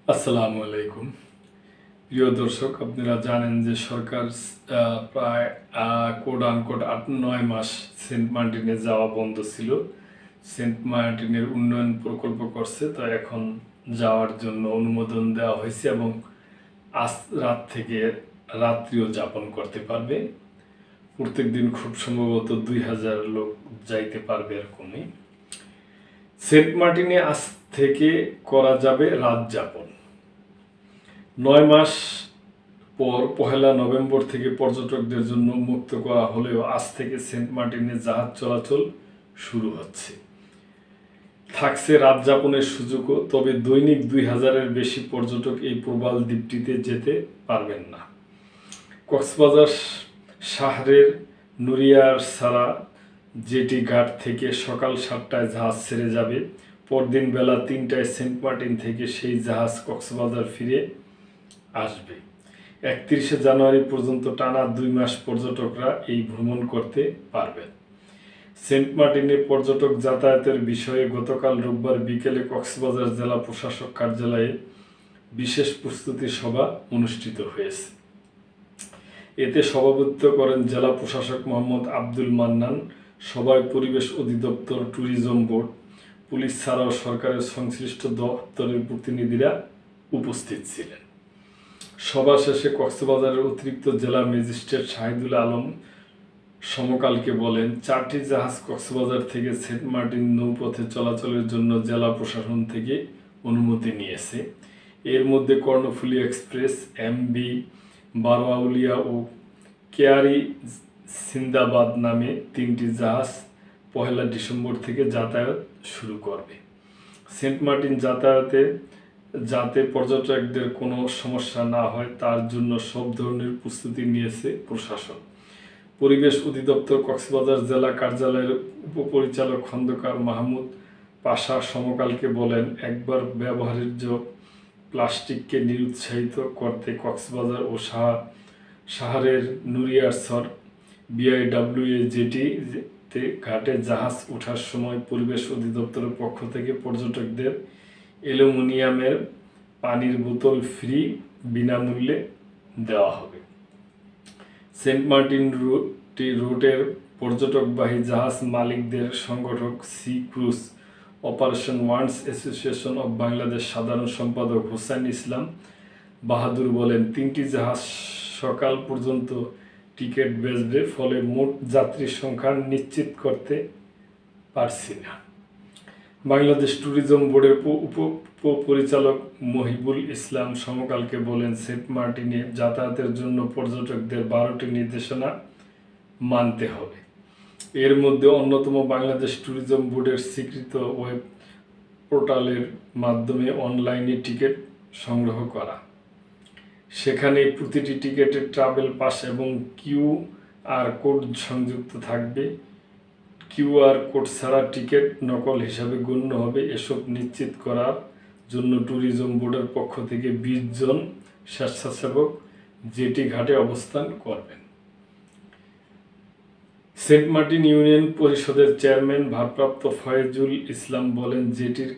আসসালামু আলাইকুম প্রিয় দর্শক, আপনারা জানেন যে সরকার প্রায় কোড আনকোড ৮-৯ মাস সেন্ট মার্টিনে যাওয়া বন্ধ ছিল। সেন্ট মার্টিনের উন্নয়ন প্রকল্প করছে, তো এখন যাওয়ার জন্য অনুমোদন দেওয়া হয়েছে এবং আজ রাত থেকে রাত্রিও যাপন করতে পারবে। প্রত্যেক দিন খুব সম্ভবত ২,০০০ লোক যাইতে পারবে এরকমই। সেন্ট মার্টিনে আজ থেকে করা যাবে রাত যাপন। ৯ মাস পর ১লা নভেম্বর থেকে পর্যটকদের জন্য মুক্ত করা হলেও আজ থেকে সেন্ট মার্টিনে জাহাজ চলাচল শুরু হচ্ছে। থাকছে রাত যাপনের সুযোগও, তবে দৈনিক ২,০০০-এর বেশি পর্যটক এই প্রবাল দ্বীপটিতে যেতে পারবেন না। কক্সবাজার শহরের নুরিয়ারছড়া জেটি ঘাট থেকে সকাল ৭টায় জাহাজ ছেড়ে যাবে। পরদিন বেলা ৩টায় সেন্ট মার্টিন থেকে সেই জাহাজ কক্সবাজার ফিরে আসবে। ৩১শে জানুয়ারি পর্যন্ত টানা ২ মাস পর্যটকরা এই ভ্রমণ করতে পারবেন। সেন্ট মার্টিনে পর্যটক যাতায়াতের বিষয়ে গতকাল রোববার বিকেলে কক্সবাজার জেলা প্রশাসক কার্যালয়ে বিশেষ প্রস্তুতি সভা অনুষ্ঠিত হয়েছে। এতে সভাপতিত্ব করেন জেলা প্রশাসক মোহাম্মদ আব্দুল মান্নান। সভায় পরিবেশ অধিদপ্তর, ট্যুরিজম বোর্ড, পুলিশ ছাড়াও সরকারের সংশ্লিষ্ট দপ্তরের প্রতিনিধিরা উপস্থিত ছিলেন। সভা শেষে কক্সবাজারের অতিরিক্ত জেলা ম্যাজিস্ট্রেট শাহিদুল আলম সমকালকে বলেন, ৪টি জাহাজ কক্সবাজার থেকে সেন্ট মার্টিন নৌপথে চলাচলের জন্য জেলা প্রশাসন থেকে অনুমতি নিয়েছে। এর মধ্যে কর্ণফুলী এক্সপ্রেস, MV বারোয়াউলিয়া ও কেয়ারি সিন্দাবাদ নামে ৩টি জাহাজ ১লা ডিসেম্বর থেকে যাতায়াত শুরু করবে। সেন্ট মার্টিন যাতে পর্যটকদের কোনো সমস্যা না হয় তার জন্য সব ধরনের প্রস্তুতি নিয়েছে প্রশাসন। পরিবেশ অধিদপ্তর কক্সবাজার জেলা কার্যালয়ের উপপরিচালক খন্দকার মাহমুদ পাশা সমকালকে বলেন, একবার ব্যবহার্য প্লাস্টিককে নিরুৎসাহিত করতে কক্সবাজার ও শহরের নুরিয়ারছড় BIWA জেটিতে ঘাটে জাহাজ ওঠার সময় পরিবেশ অধিদপ্তরের পক্ষ থেকে পর্যটকদের অ্যালুমিনিয়ামের পানির বোতল ফ্রি বিনামূল্যে দেওয়া হবে। সেন্ট মার্টিন রুটের পর্যটকবাহী জাহাজ মালিকদের সংগঠক sea cruise operation owners association of Bangladesh সাধারণ সম্পাদক হোসেন ইসলাম বাহাদুর বলেন, ৩টি জাহাজ সকাল পর্যন্ত টিকিট বেচবে, ফলে মোট যাত্রীর সংখ্যা নিশ্চিত করতে পারছি না। বাংলাদেশ ট্যুরিজম বোর্ডের উপপরিচালক মহিবুল ইসলাম সমকালকে বলেন, সেন্ট মার্টিনে যাতায়াতের জন্য পর্যটকদের 12টি নির্দেশনা মানতে হবে। এর মধ্যে অন্যতম বাংলাদেশ ট্যুরিজম বোর্ডের স্বীকৃত ওয়েব পোর্টালের মাধ্যমে অনলাইনে টিকিট সংগ্রহ করা। সেখানে প্রতিটি টিকিটের ট্রাভেল পাস এবং QR কোড সংযুক্ত থাকবে। QR কোড ছাড়া টিকিট নকল হিসাবে গণ্য হবে। এসব নিশ্চিত করার জন্য ট্যুরিজম বোর্ডের পক্ষ থেকে 20 জন স্বেচ্ছাসেবক জেটি ঘাটে অবস্থান করবেন। সেন্ট মার্টিন ইউনিয়ন পরিষদের চেয়ারম্যান ভারপ্রাপ্ত ফয়েজুল ইসলাম বলেন, জেটির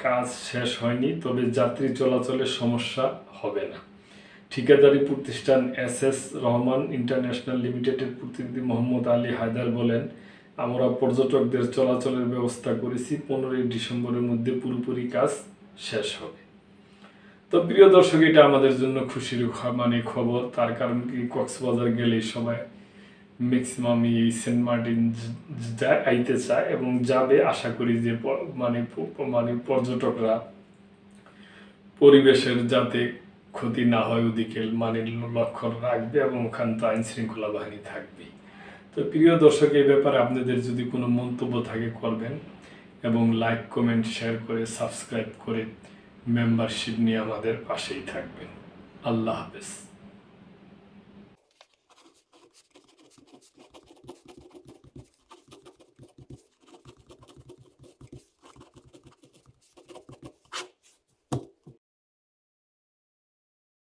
কাজ শেষ হয়নি, তবে যাত্রী চলাচলের সমস্যা হবে না। ঠিকাদারি প্রতিষ্ঠান SS রহমান ইন্টারন্যাশনাল লিমিটেডের প্রতিনিধি মোহাম্মদ আলী হায়দার বলেন, আমরা পর্যটকদের চলাচলের ব্যবস্থা করেছি, 15ই ডিসেম্বরের মধ্যে পুরোপুরি কাজ শেষ হবে। তো প্রিয় দর্শক, এটা আমাদের জন্য খুশির খবর। তার কারণ কি, কক্সবাজার গেলে সবাই ম্যাক্সিমাম এই সেন্ট মার্টিন আইতে চায় এবং যাবে। আশা করি যে পর্যটকরা পরিবেশের যাতে ক্ষতি না হয় ওদিকে লক্ষ্য রাখবে এবং ওখান তো আইন শৃঙ্খলা বাহিনী থাকবে। তো প্রিয় দর্শক, এই ব্যাপারে আপনাদের যদি কোনো মন্তব্য থাকে করবেন এবং লাইক, কমেন্ট, শেয়ার করে সাবস্ক্রাইব করে মেম্বারশিপ নিয়ে আমাদের পাশেই থাকবেন। আল্লাহ হাফেজ।